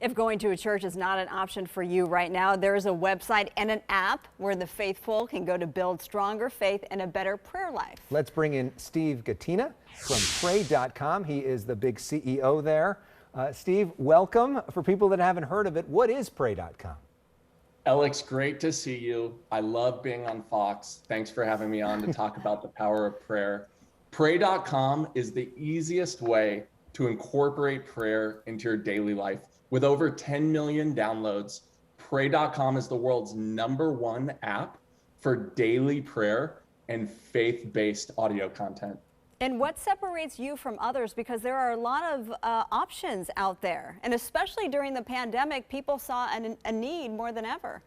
If going to a church is not an option for you right now, there is a website and an app where the faithful can go to build stronger faith and a better prayer life. Let's bring in Steve Gatena from pray.com. He is the big CEO there. Steve, welcome. For people that haven't heard of it, what is pray.com? Alex, great to see you. I love being on Fox. Thanks for having me on to talk about the power of prayer. Pray.com is the easiest way to incorporate prayer into your daily life. With over 10 million downloads, pray.com is the world's #1 app for daily prayer and faith-based audio content. And what separates you from others? Because there are a lot of options out there, and especially during the pandemic, people saw a need more than ever.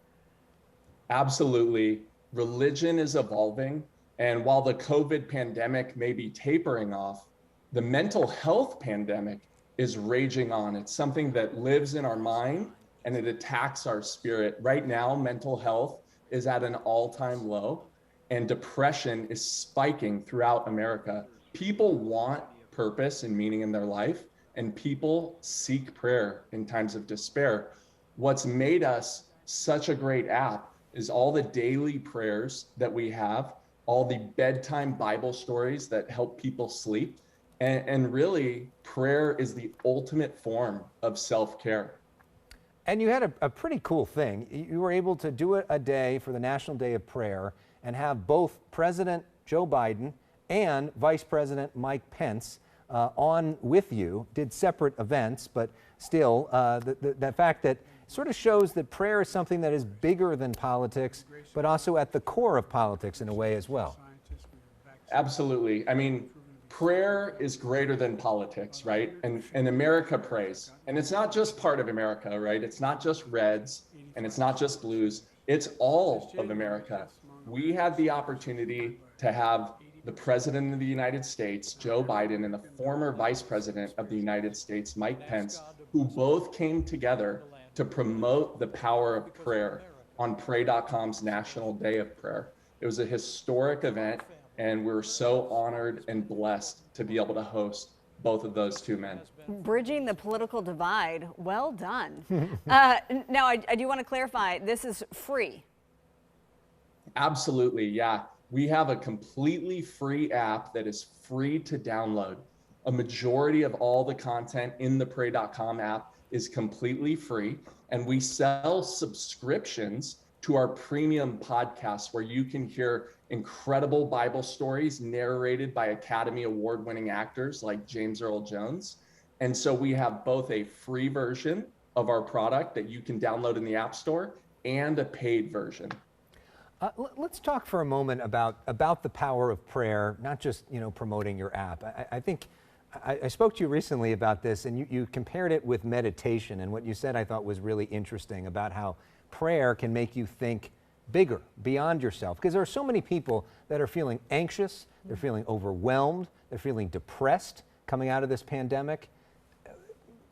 Absolutely. Religion is evolving, and while the COVID pandemic may be tapering off, the mental health pandemic is raging on. It's something that lives in our mind and it attacks our spirit. Right now, mental health is at an all-time low and depression is spiking throughout America. People want purpose and meaning in their life, and people seek prayer in times of despair. What's made us such a great app is all the daily prayers that we have, all the bedtime Bible stories that help people sleep. And really, prayer is the ultimate form of self-care. And you had a pretty cool thing. You were able to do a day for the National Day of Prayer and have both President Joe Biden and Vice President Mike Pence on with you, did separate events, but still, the fact that sort of shows that prayer is something that is bigger than politics, but also at the core of politics in a way as well. Absolutely. I mean, prayer is greater than politics, right? And America prays. And it's not just part of America, right? It's not just Reds and it's not just Blues. It's all of America. We had the opportunity to have the President of the United States, Joe Biden, and the former Vice President of the United States, Mike Pence, who both came together to promote the power of prayer on pray.com's National Day of Prayer. It was a historic event, and we're so honored and blessed to be able to host both of those two men. Bridging the political divide, well done. Now, I do want to clarify, this is free. Absolutely, yeah. We have a completely free app that is free to download. A majority of all the content in the pray.com app is completely free, and we sell subscriptions to our premium podcasts where you can hear incredible Bible stories narrated by Academy Award-winning actors like James Earl Jones. And so we have both a free version of our product that you can download in the App Store and a paid version. Let's talk for a moment about the power of prayer, not just promoting your app. I think I spoke to you recently about this, and you compared it with meditation, and what you said I thought was really interesting about how prayer can make you think bigger, beyond yourself, because there are so many people that are feeling anxious, they're feeling overwhelmed, they're feeling depressed coming out of this pandemic.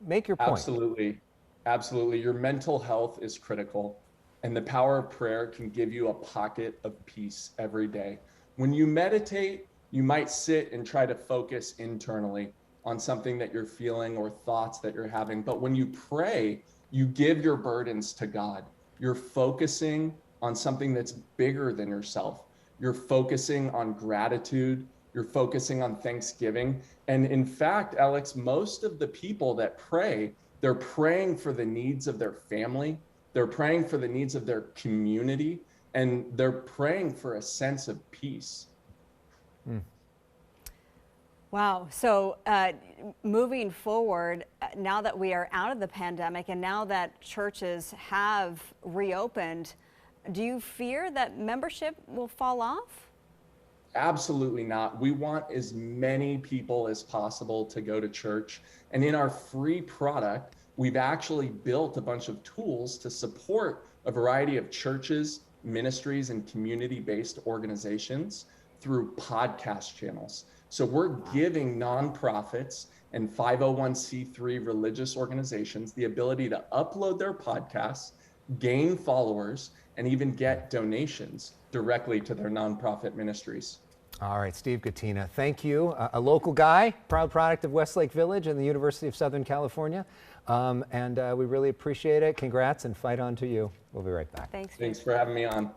Make your point. Absolutely. Absolutely. Your mental health is critical, and the power of prayer can give you a pocket of peace every day. When you meditate, you might sit and try to focus internally on something that you're feeling or thoughts that you're having. But when you pray, you give your burdens to God. You're focusing on something that's bigger than yourself. You're focusing on gratitude. You're focusing on thanksgiving. And in fact, Alex, most of the people that pray, they're praying for the needs of their family. They're praying for the needs of their community, and they're praying for a sense of peace. Wow. So moving forward, now that we are out of the pandemic and now that churches have reopened, do you fear that membership will fall off? Absolutely not. We want as many people as possible to go to church. And in our free product, we've actually built a bunch of tools to support a variety of churches, ministries, and community-based organizations through podcast channels. So we're giving nonprofits and 501c3 religious organizations the ability to upload their podcasts, gain followers, and even get donations directly to their nonprofit ministries. All right, Steve Gatena, thank you. A local guy, proud product of Westlake Village and the University of Southern California. We really appreciate it. Congrats and fight on to you. We'll be right back. Thanks. Thanks for having me on.